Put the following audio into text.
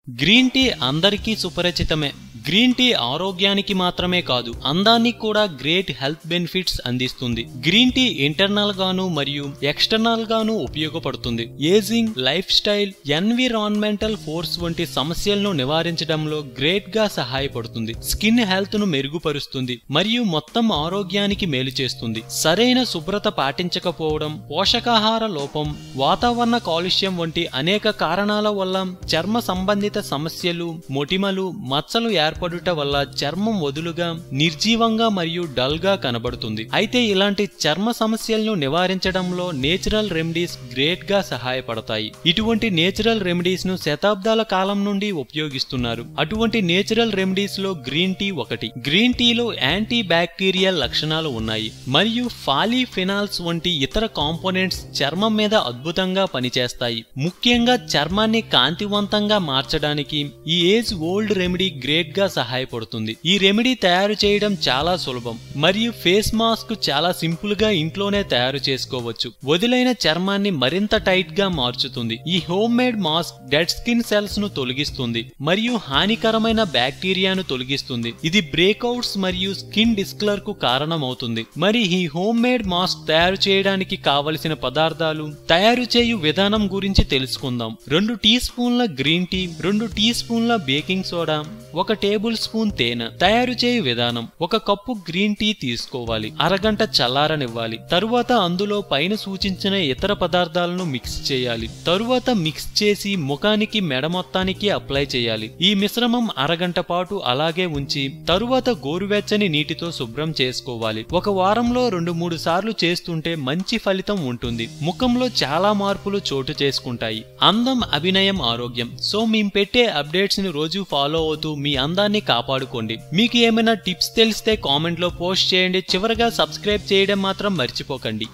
Green tea అందరికీ సుపరిచితమే. Green tea ఆరోగ్యానికి మాత్రమే కాదు, అందానికి కూడా గ్రేట్ హెల్త్ బెనిఫిట్స్ అందిస్తుంది. గ్రీన్ టీ ఇంటర్నల్ గాను మరియు ఎక్స్టర్నల్ గాను ఉపయోగపడుతుంది. Ageing, life style, environmental force వంటి సమస్యలను నివారించడంలో గ్రేట్ గా సహాయపడుతుంది. స్కిన్ హెల్త్ ను మెరుగుపరుస్తుంది మరియు మొత్తం ఆరోగ్యానికి మేలు చేస్తుంది. సరైన శుభ్రత పాటించకపోవడం, పోషకాహార లోపం, వాతావరణ కాలుష్యం వంటి అనేక కారణాల వల్ల చర్మ సంబంధిత సమస్యలు, మొటిమలు, మచ్చలు ఏర్పడుట వల్ల చర్మం వదులుగా, నిర్జీవంగా మరియు డల్ గా కనబడుతుంది. అయితే ఇలాంటి చర్మ సమస్యలను నివారించడంలో నేచురల్ రెమెడీస్ గ్రేట్ గా సహాయపడతాయి. ఇటువంటి నేచురల్ రెమెడీస్ ను శతాబ్దాల కాలం నుండి ఉపయోగిస్తున్నారు. అటువంటి నేచురల్ రెమెడీస్ లో గ్రీన్ టీ ఒకటి. గ్రీన్ టీలో యాంటీ బ్యాక్టీరియల్ లక్షణాలు ఉన్నాయి మరియు ఫాలీఫినాల్స్ వంటి ఇతర కాంపోనెంట్స్ చర్మం మీద అద్భుతంగా పనిచేస్తాయి. ముఖ్యంగా చర్మాన్ని కాంతివంతంగా మార్చడానికి ఈ ఏజ్ ఓల్డ్ రెమెడీ గ్రేట్ గా సహాయపడుతుంది. ఈ రెమెడీ తయారు చేయడం చాలా సులభం మరియు ఫేస్ మాస్క్ చాలా సింపుల్ గా ఇంట్లోనే తయారు చేసుకోవచ్చు. వదిలైన చర్మాన్ని మరింత టైట్ గా మార్చుతుంది. ఈ home made mask dead skin cells ను తొలగిస్తుంది మరియు హానికరమైన బ్యాక్టీరియాను తొలగిస్తుంది. ఇది బ్రేక్అవుట్స్ మరియు స్కిన్ డిస్కలర్ కు కారణమవుతుంది. మరి ఈ హోమ్ మేడ్ మాస్క్ తయారు చేయడానికి కావలసిన పదార్థాలు, తయారు చేయు విధానం గురించి తెలుసుకుందాం. 2 టీ స్పూన్ల గ్రీన్ టీ, 2 టీ స్పూన్ల బేకింగ్ సోడా, 1 టేబుల్ స్పూన్ తేనె. తయారు చేయు విధానం: 1 కప్పు గ్రీన్ టీ తీసుకోవాలి, అరగంట చల్లారనివ్వాలి. తరువాత అందులో పైన సూచించిన ఇతర పదార్థాలను మిక్స్ చేయాలి. తరువాత మిక్స్ చేసి ముఖానికి, మెడ మొత్తానికి అప్లై చేయాలి. ఈ మిశ్రమం అరగంట పాటు అలాగే ఉంచి తరువాత గోరువెచ్చని నీటితో శుభ్రం చేసుకోవాలి. 1 వారంలో 2-3 సార్లు చేస్తుంటే మంచి ఫలితం ఉంటుంది. ముఖంలో చాలా మార్పులు చోటు చేసుకుంటాయి. అందం, అభినయం, ఆరోగ్యం. సో మేము పెట్టే అప్డేట్స్ ని రోజు ఫాలో అవుతూ మీ అందాన్ని కాపాడుకోండి. మీకు ఏమైనా టిప్స్ తెలిస్తే కామెంట్ లో పోస్ట్ చేయండి. చివరగా సబ్స్క్రైబ్ చేయడం మాత్రం మర్చిపోకండి.